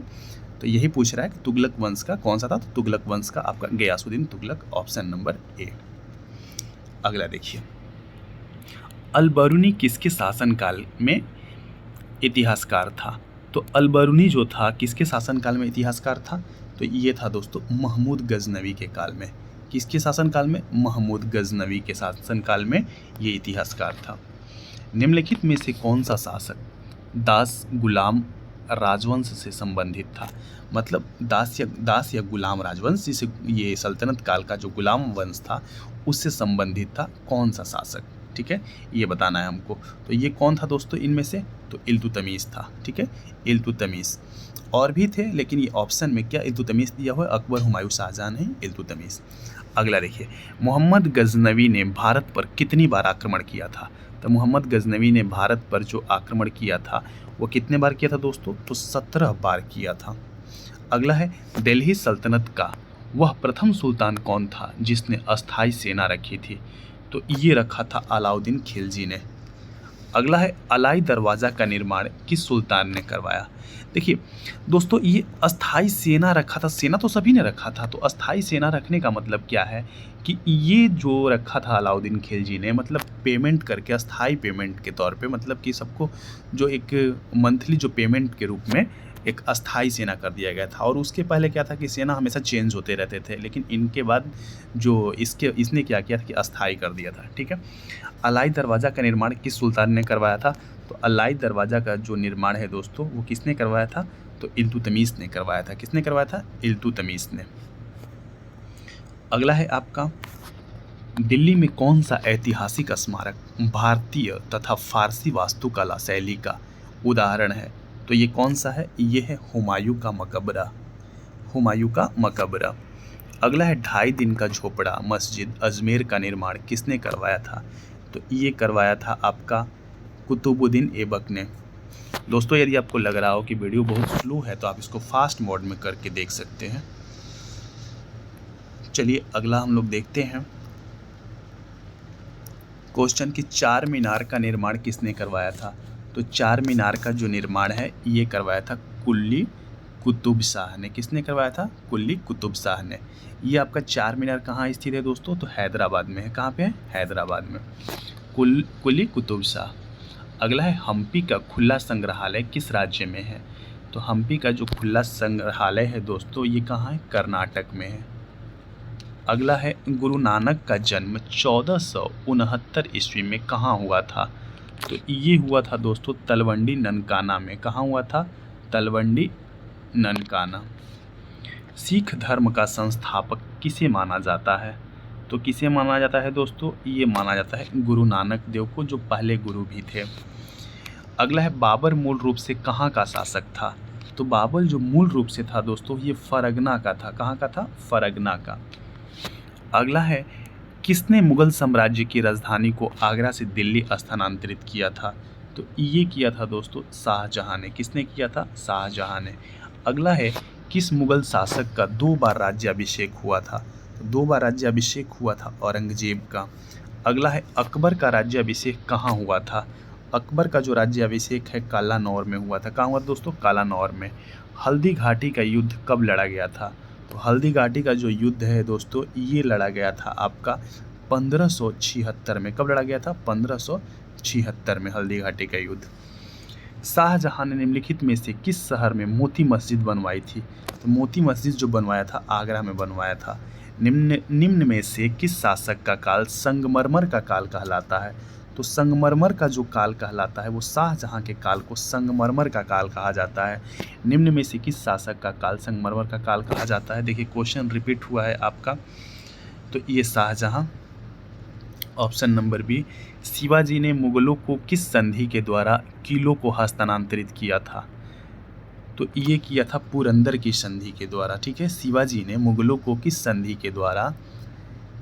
तो यही पूछ रहा है कि तुगलक वंश का कौन सा था? तो तुगलक वंश का आपका Ghiyasuddin Tughlaq, option number A. अगला देखिए अलबरूनी किसके शासनकाल में इतिहासकार था? तो अलबरूनी जो था किसके शासनकाल में इतिहासकार था? तो ये था दोस्तों महमूद गजनवी के काल में। किसके शासनकाल में? महमूद गजनवी के शासनकाल में ये इतिहासकार था। निम्नलिखित में से कौन सा शासक दास गुलाम राजवंश से संबंधित था? मतलब दास या गुलाम राजवंश, जिसे ये सल्तनत काल का जो गुलाम वंश था उससे संबंधित था, कौन सा शासक, ठीक है, ये बताना है हमको। तो ये कौन था दोस्तों इनमें से? तो इल्तुतमिश था, ठीक है, इल्तुतमिश। और भी थे लेकिन ये ऑप्शन में क्या इल्तुतमिश दिया हुआ है? अकबर, हुमायूं, शाहजहां नहीं, इल्तुतमिश। अगला देखिए मोहम्मद गजनवी ने भारत पर कितनी बार आक्रमण किया था? तो मोहम्मद गजनवी ने भारत पर जो आक्रमण किया था वो कितने बार किया था दोस्तों? तो 17 बार किया था। अगला है दिल्ली सल्तनत का वह प्रथम सुल्तान कौन था जिसने अस्थाई सेना रखी थी? तो ये रखा था अलाउद्दीन खिलजी ने। अगला है अलाई दरवाज़ा का निर्माण किस सुल्तान ने करवाया? देखिए दोस्तों ये अस्थाई सेना रखा था, सेना तो सभी ने रखा था, तो अस्थाई सेना रखने का मतलब क्या है कि ये जो रखा था अलाउद्दीन खिलजी ने, मतलब पेमेंट करके, अस्थाई पेमेंट के तौर पे, मतलब कि सबको जो एक मंथली जो पेमेंट के रूप में एक अस्थाई सेना कर दिया गया था। और उसके पहले क्या था कि सेना हमेशा चेंज होते रहते थे, लेकिन इनके बाद जो इसने क्या किया था कि अस्थाई कर दिया था, ठीक है। अलाई दरवाज़ा का निर्माण किस सुल्तान ने करवाया था? तो अलाई दरवाज़ा का जो निर्माण है दोस्तों वो किसने करवाया था? तो इल्तुतमिश ने करवाया था। किसने करवाया था? इल्तुतमिश ने। अगला है आपका दिल्ली में कौन सा ऐतिहासिक स्मारक भारतीय तथा फारसी वास्तुकला शैली का उदाहरण है? तो ये कौन सा है? ये है हुमायूं का मकबरा, हुमायूं का मकबरा। अगला है 2.5 दिन का झोपड़ा मस्जिद अजमेर का निर्माण किसने करवाया था? तो ये करवाया था आपका कुतुबुद्दीन ऐबक ने। दोस्तों यदि आपको लग रहा हो कि वीडियो बहुत स्लो है तो आप इसको फास्ट मोड में करके देख सकते हैं। चलिए अगला हम लोग देखते हैं क्वेश्चन कि चार मीनार का निर्माण किसने करवाया था? तो चार मीनार का जो निर्माण है ये करवाया था कुली कुतुब शाह ने। किसने करवाया था? कुली कुतुब शाह ने। ये आपका चार मीनार कहाँ स्थित है दोस्तों? तो हैदराबाद में है। कहाँ पे है? हैदराबाद में। कुली कुतुब शाह। अगला है हम्पी का खुला संग्रहालय किस राज्य में है? तो हम्पी का जो खुला संग्रहालय है दोस्तों ये कहाँ है? कर्नाटक में है। अगला है गुरु नानक का जन्म 1469 ईस्वी में कहाँ हुआ था? तो ये हुआ था दोस्तों तलवंडी ननकाना में। कहाँ हुआ था? तलवंडी ननकाना। सिख धर्म का संस्थापक किसे माना जाता है? तो किसे माना जाता है दोस्तों? ये माना जाता है गुरु नानक देव को, जो पहले गुरु भी थे। अगला है बाबर मूल रूप से कहाँ का शासक था? तो बाबर जो मूल रूप से था दोस्तों ये फरगना का था। कहाँ का था? फरगना का। अगला है किसने मुगल साम्राज्य की राजधानी को आगरा से दिल्ली स्थानांतरित किया था? तो ये किया था दोस्तों शाहजहां ने। किसने किया था? शाहजहां ने। अगला है किस मुगल शासक का 2 बार राज्याभिषेक हुआ था? तो 2 बार राज्याभिषेक हुआ था औरंगजेब का। अगला है अकबर का राज्याभिषेक कहाँ हुआ था? अकबर का जो राज्याभिषेक है कालानौर में हुआ था। कहाँ हुआ दोस्तों? कालानौर में। हल्दी घाटी का युद्ध कब लड़ा गया था? तो हल्दी घाटी का जो युद्ध है दोस्तों ये लड़ा गया था आपका 1576 में। कब लड़ा गया था? 1576 में हल्दी घाटी का युद्ध। शाहजहां ने निम्नलिखित में से किस शहर में मोती मस्जिद बनवाई थी? तो मोती मस्जिद जो बनवाया था आगरा में बनवाया था। निम्न में से किस शासक का काल संगमरमर का काल कहलाता है? तो संगमरमर का जो काल कहलाता है वो शाहजहां के काल को संगमरमर का काल कहा जाता है। निम्न में से किस शासक का काल संगमरमर का काल कहा जाता है? देखिए क्वेश्चन रिपीट हुआ है आपका। तो ये Shahjahan. Option number B. Shivaji ने मुगलों को किस संधि के द्वारा किलों को हस्तांतरित किया था? तो ये किया था पुरंदर की संधि के द्वारा। ठीक है, शिवाजी ने मुगलों को किस संधि के द्वारा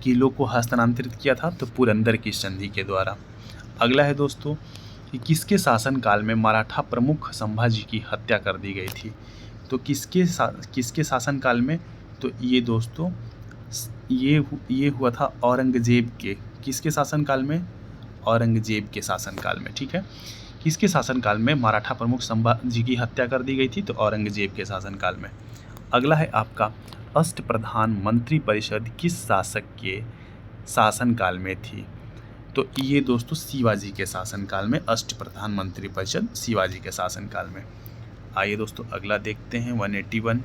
किलों को हस्तांतरित किया था? तो पुरंदर की संधि के द्वारा। अगला है दोस्तों कि किसके शासनकाल में मराठा प्रमुख संभाजी की हत्या कर दी गई थी? तो किसके शासनकाल में? तो ये दोस्तों ये हुआ था औरंगजेब के। किसके शासनकाल में? औरंगजेब के शासनकाल में। ठीक है, किसके शासनकाल में मराठा प्रमुख संभाजी की हत्या कर दी गई थी? तो औरंगजेब के शासनकाल में। अगला है आपका अष्टप्रधान मंत्री परिषद किस शासक के शासनकाल में थी? तो ये दोस्तों शिवाजी के शासनकाल में अष्टप्रधान मंत्री परिषद शिवाजी के शासनकाल में। आइए दोस्तों अगला देखते हैं 181।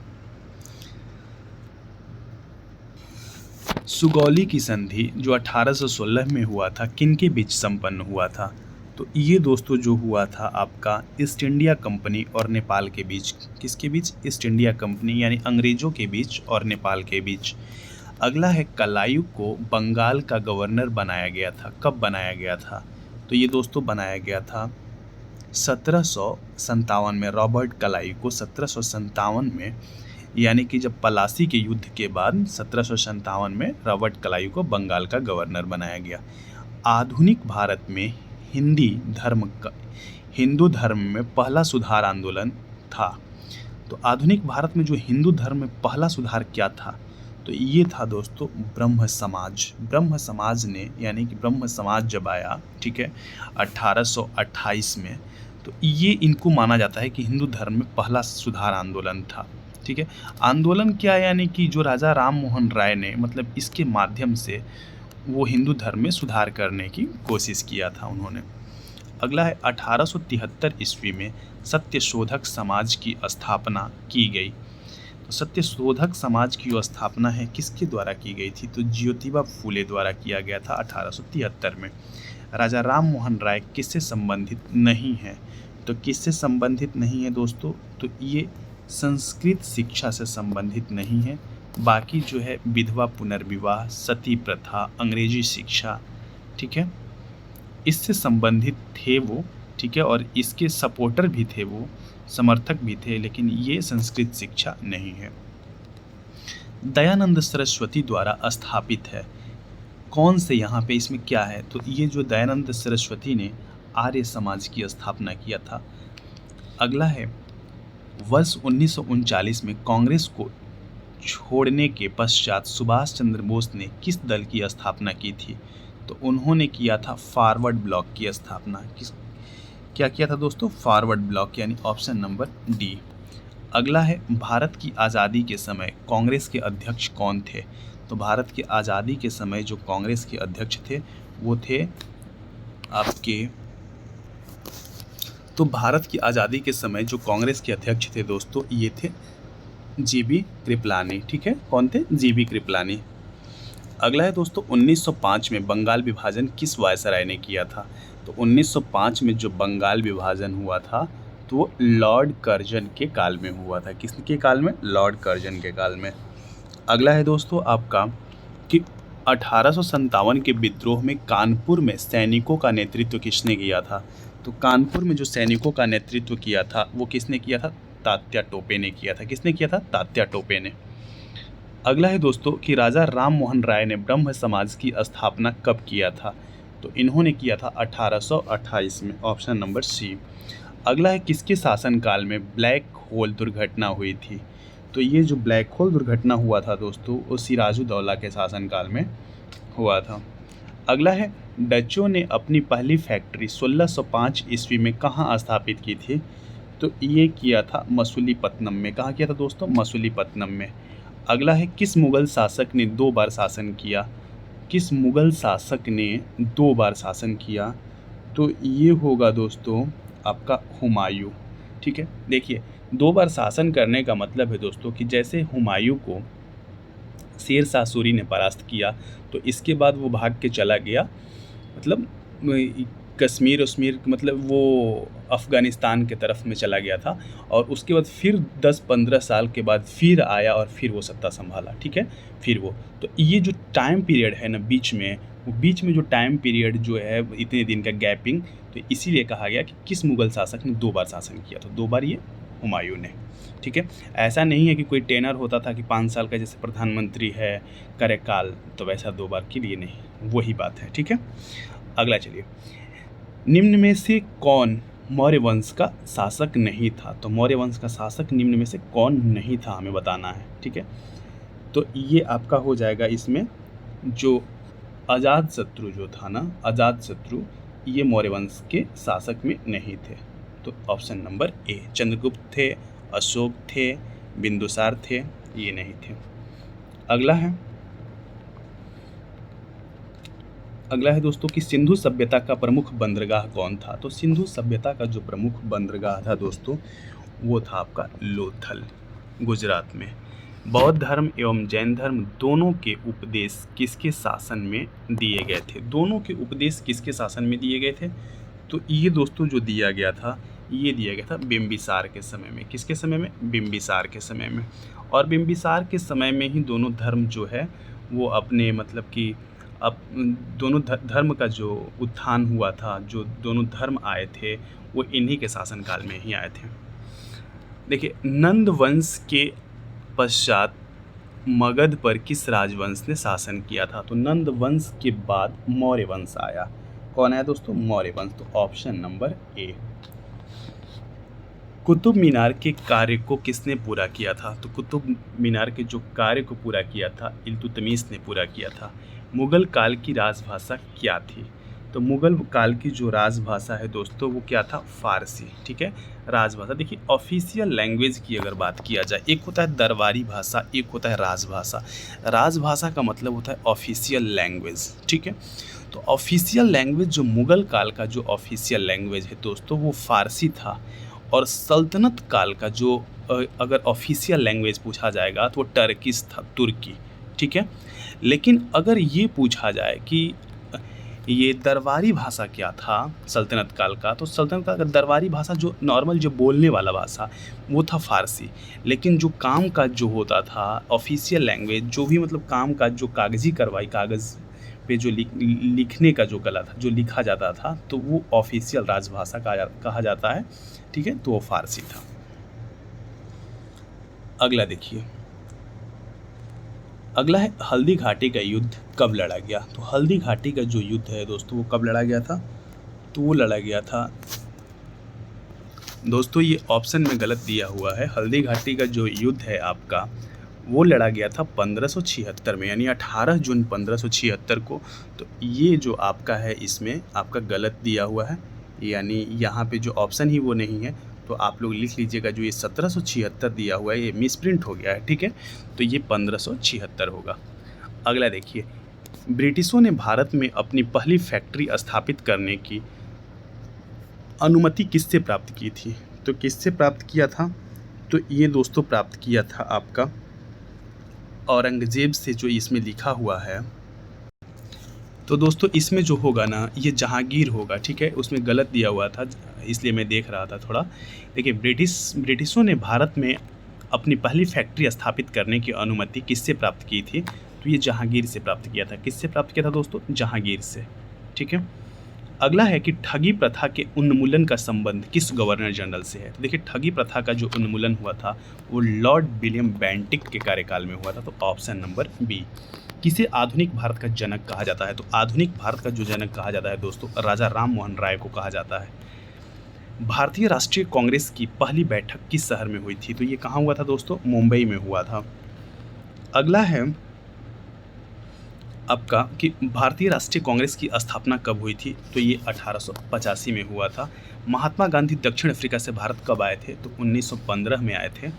सुगौली की संधि जो 1816 में हुआ था किनके बीच संपन्न हुआ था? तो ये दोस्तों जो हुआ था आपका ईस्ट इंडिया कंपनी और नेपाल के बीच। किसके बीच? ईस्ट इंडिया कंपनी यानी अंग्रेजों के बीच और नेपाल के बीच। अगला है कलायू को बंगाल का गवर्नर बनाया गया था। कब बनाया गया था? तो ये दोस्तों बनाया गया था 1757 में। रॉबर्ट कलायू को 1757 में, यानी कि जब पलासी के युद्ध के बाद 1757 में रॉबर्ट कलायू को बंगाल का गवर्नर बनाया गया। आधुनिक भारत में हिंदू धर्म में पहला सुधार आंदोलन था। तो आधुनिक भारत में जो हिंदू धर्म में पहला सुधार क्या था? तो ये था दोस्तों ब्रह्म समाज। ब्रह्म समाज ने, यानी कि ब्रह्म समाज जब आया, ठीक है, 1828 में, तो ये इनको माना जाता है कि हिंदू धर्म में पहला सुधार आंदोलन था। ठीक है, आंदोलन क्या, यानी कि जो राजा राम मोहन राय ने, मतलब इसके माध्यम से वो हिंदू धर्म में सुधार करने की कोशिश किया था उन्होंने। अगला है 1873 ईस्वी में सत्यशोधक समाज की स्थापना की गई। तो सत्यशोधक समाज की जो स्थापना है किसके द्वारा की गई थी? तो ज्योतिबा फूले द्वारा किया गया था 1873 में। राजा राम मोहन राय किससे संबंधित नहीं है? तो किससे संबंधित नहीं है दोस्तों? तो ये संस्कृत शिक्षा से संबंधित नहीं है। बाकी जो है विधवा पुनर्विवाह, सती प्रथा, अंग्रेजी शिक्षा, ठीक है, इससे संबंधित थे वो। ठीक है, और इसके सपोर्टर भी थे वो, समर्थक भी थे, लेकिन ये संस्कृत शिक्षा नहीं है। दयानंद सरस्वती द्वारा स्थापित है कौन से, यहाँ पे इसमें क्या है? तो ये जो दयानंद सरस्वती ने आर्य समाज की स्थापना किया था। अगला है वर्ष 1939 में कांग्रेस को छोड़ने के पश्चात सुभाष चंद्र बोस ने किस दल की स्थापना की थी? तो उन्होंने किया था फॉरवर्ड ब्लॉक की स्थापना। किस क्या किया था दोस्तों? फॉरवर्ड ब्लॉक, यानी ऑप्शन नंबर डी। अगला है, भारत की आज़ादी के समय कांग्रेस के अध्यक्ष कौन थे? तो भारत की आज़ादी के समय जो कांग्रेस के अध्यक्ष थे वो थे आपके, तो भारत की आज़ादी के समय जो कांग्रेस के अध्यक्ष थे दोस्तों ये थे जीबी कृपलानी। ठीक है, कौन थे? जीबी कृपलानी। अगला है दोस्तों, 1905 में बंगाल विभाजन किस वायसराय ने किया था? तो 1905 में जो बंगाल विभाजन हुआ था तो वो लॉर्ड कर्जन के काल में हुआ था। किसके काल में? लॉर्ड कर्जन के काल में। अगला है दोस्तों आपका कि 1857 के विद्रोह में कानपुर में सैनिकों का नेतृत्व किसने किया था? तो कानपुर में जो सैनिकों का नेतृत्व किया था वो किसने किया था? तात्या टोपे ने किया था। किसने किया था? तात्या टोपे ने। अगला है दोस्तों कि राजा राम मोहन राय ने ब्रह्म समाज की स्थापना कब किया था? तो इन्होंने किया था 1828 में, ऑप्शन नंबर सी। अगला है, किसके शासनकाल में ब्लैक होल दुर्घटना हुई थी? तो ये जो ब्लैक होल दुर्घटना हुआ था दोस्तों वो सिराजुद्दौला के शासनकाल में हुआ था। अगला है, डचों ने अपनी पहली फैक्ट्री 1605 ईस्वी में कहाँ स्थापित की थी? तो ये किया था मसूलीपट्टनम में। कहाँ किया था दोस्तों? मसूलीपट्टनम में। अगला है, किस मुगल शासक ने 2 बार शासन किया? किस मुगल शासक ने 2 बार शासन किया? तो ये होगा दोस्तों आपका हुमायूं। ठीक है, देखिए 2 बार शासन करने का मतलब है दोस्तों कि जैसे हुमायूं को शेर शाह सूरी ने परास्त किया तो इसके बाद वो भाग के चला गया, मतलब कश्मीर उश्मीर, मतलब वो अफ़गानिस्तान के तरफ में चला गया था, और उसके बाद फिर 10-15 साल के बाद फिर आया और फिर वो सत्ता संभाला। ठीक है, फिर वो, तो ये जो टाइम पीरियड है ना बीच में, वो बीच में जो टाइम पीरियड जो है इतने दिन का गैपिंग, तो इसीलिए कहा गया कि किस मुग़ल शासक ने 2 बार शासन किया। तो 2 बार ये हुमायूं ने। ठीक है, ऐसा नहीं है कि कोई टेनर होता था कि 5 साल का, जैसे प्रधानमंत्री है कार्यकाल, तो वैसा 2 बार के लिए नहीं, वही बात है। ठीक है, अगला चलिए, निम्न में से कौन मौर्य वंश का शासक नहीं था? तो मौर्य वंश का शासक निम्न में से कौन नहीं था, हमें बताना है। ठीक है, तो ये आपका हो जाएगा इसमें जो अजातशत्रु जो था ना, अजातशत्रु, ये मौर्य वंश के शासक में नहीं थे। तो ऑप्शन नंबर ए, चंद्रगुप्त थे, अशोक थे, बिंदुसार थे, ये नहीं थे। अगला है दोस्तों कि सिंधु सभ्यता का प्रमुख बंदरगाह कौन था? तो सिंधु सभ्यता का जो प्रमुख बंदरगाह था दोस्तों वो था आपका लोथल, गुजरात में। बौद्ध धर्म एवं जैन धर्म दोनों के उपदेश किसके शासन में दिए गए थे? दोनों के उपदेश किसके शासन में दिए गए थे? तो ये दोस्तों जो दिया गया था, ये दिया गया था बिंबिसार के समय में। किसके समय में? बिंबिसार के समय में। और बिंबिसार के समय में ही दोनों धर्म जो है वो अपने, मतलब कि अब दोनों धर्म का जो उत्थान हुआ था, जो दोनों धर्म आए थे वो इन्हीं के शासनकाल में ही आए थे। देखिए, नंद वंश के पश्चात मगध पर किस राजवंश ने शासन किया था? तो नंद वंश के बाद मौर्य वंश आया। कौन आया दोस्तों? मौर्य वंश। तो ऑप्शन नंबर ए। कुतुब मीनार के कार्य को किसने पूरा किया था? तो कुतुब मीनार के जो कार्य को पूरा किया था इल्तुतमिश ने पूरा किया था। मुग़ल काल की राजभाषा क्या थी? तो मुग़ल काल की जो राजभाषा है दोस्तों वो क्या था? फ़ारसी। ठीक है, राजभाषा। देखिए, ऑफिशियल लैंग्वेज की अगर बात किया जाए, एक होता है दरबारी भाषा, एक होता है राजभाषा। राजभाषा का मतलब होता है ऑफिशियल लैंग्वेज। ठीक है, तो ऑफिशियल लैंग्वेज जो मुग़ल काल का जो ऑफिशियल लैंग्वेज है दोस्तों वो फ़ारसी था। और सल्तनत काल का जो अगर ऑफिशियल लैंग्वेज पूछा जाएगा तो वो टर्किश था, तुर्की। ठीक है, लेकिन अगर ये पूछा जाए कि ये दरबारी भाषा क्या था सल्तनत काल का, तो सल्तनत काल का दरबारी भाषा जो नॉर्मल जो बोलने वाला भाषा वो था फ़ारसी। लेकिन जो काम काज जो होता था, ऑफिशियल लैंग्वेज जो भी, मतलब काम काज जो कागजी कार्रवाई, कागज़ पे जो लिखने का जो कला था, जो लिखा जाता था, तो वो ऑफिशियल राजभाषा कहा जाता है। ठीक है, तो वो फ़ारसी था। अगला देखिए, अगला है हल्दी घाटी का युद्ध कब लड़ा गया? तो हल्दी घाटी का जो युद्ध है दोस्तों वो कब लड़ा गया था? तो वो लड़ा गया था दोस्तों, ये ऑप्शन में गलत दिया हुआ है। हल्दी घाटी का जो युद्ध है आपका वो लड़ा गया था 1576 में, यानी 18 जून 1576 को। तो ये जो आपका है इसमें आपका गलत दिया हुआ है, यानी यहाँ पे जो ऑप्शन ही वो नहीं है। तो आप लोग लिख लीजिएगा, जो ये 1776 दिया हुआ है ये मिसप्रिंट हो गया है, ठीक है। तो ये 1576 होगा। अगला देखिए, ब्रिटिशों ने भारत में अपनी पहली फैक्ट्री स्थापित करने की अनुमति किससे प्राप्त की थी? तो किससे प्राप्त किया था? तो ये दोस्तों प्राप्त किया था आपका औरंगजेब से, जो इसमें लिखा हुआ है। तो दोस्तों इसमें जो होगा ना, ये जहांगीर होगा, ठीक है। उसमें गलत दिया हुआ था, इसलिए मैं देख रहा था थोड़ा। देखिए, ब्रिटिशों ने भारत में अपनी पहली फैक्ट्री स्थापित करने की अनुमति किससे प्राप्त की थी? तो ये जहांगीर से प्राप्त किया था। किससे प्राप्त किया था दोस्तों? जहांगीर से, ठीक है। अगला है कि ठगी प्रथा के उन्मूलन का संबंध किस गवर्नर जनरल से है? तो देखिए, ठगी प्रथा का जो उन्मूलन हुआ था वो लॉर्ड विलियम बेंटिक के कार्यकाल में हुआ था। तो ऑप्शन नंबर बी। किसे आधुनिक भारत का जनक कहा जाता है? तो आधुनिक भारत का जो जनक कहा जाता है दोस्तों, राजा राम मोहन राय को कहा जाता है। भारतीय राष्ट्रीय कांग्रेस की पहली बैठक किस शहर में हुई थी? तो ये कहाँ हुआ था दोस्तों? मुंबई में हुआ था। अगला है आपका कि भारतीय राष्ट्रीय कांग्रेस की स्थापना कब हुई थी? तो ये 1885 में हुआ था। महात्मा गांधी दक्षिण अफ्रीका से भारत कब आए थे? तो 1915 में आए थे।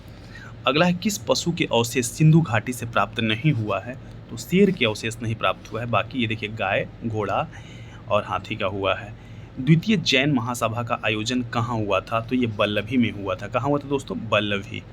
अगला है, किस पशु के अवशेष सिंधु घाटी से प्राप्त नहीं हुआ है? तो शेर के अवशेष नहीं प्राप्त हुआ है, बाकी ये देखिए गाय, घोड़ा और हाथी का हुआ है। द्वितीय जैन महासभा का आयोजन कहाँ हुआ था? तो ये बल्लभी में हुआ था। कहाँ हुआ था दोस्तों? बल्लभी।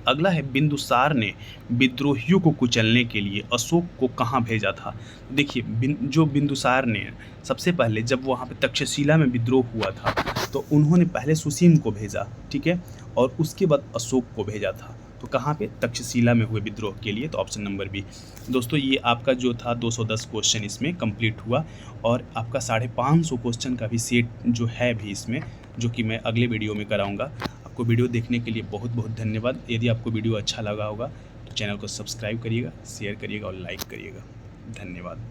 अगला है, बिंदुसार ने विद्रोहियों को कुचलने के लिए अशोक को कहाँ भेजा था? देखिए, जो बिंदुसार ने सबसे पहले जब वहाँ पे तक्षशिला में विद्रोह हुआ था, तो उन्होंने पहले सुसीम को भेजा, ठीक है, और उसके बाद अशोक को भेजा था। तो कहाँ पे? तक्षशिला में हुए विद्रोह के लिए। तो ऑप्शन नंबर बी। दोस्तों ये आपका जो था 210 क्वेश्चन इसमें कंप्लीट हुआ, और आपका 550 क्वेश्चन का भी सेट जो है भी इसमें, जो कि मैं अगले वीडियो में कराऊंगा। आपको वीडियो देखने के लिए बहुत बहुत धन्यवाद। यदि आपको वीडियो अच्छा लगा होगा तो चैनल को सब्सक्राइब करिएगा, शेयर करिएगा और लाइक करिएगा। धन्यवाद।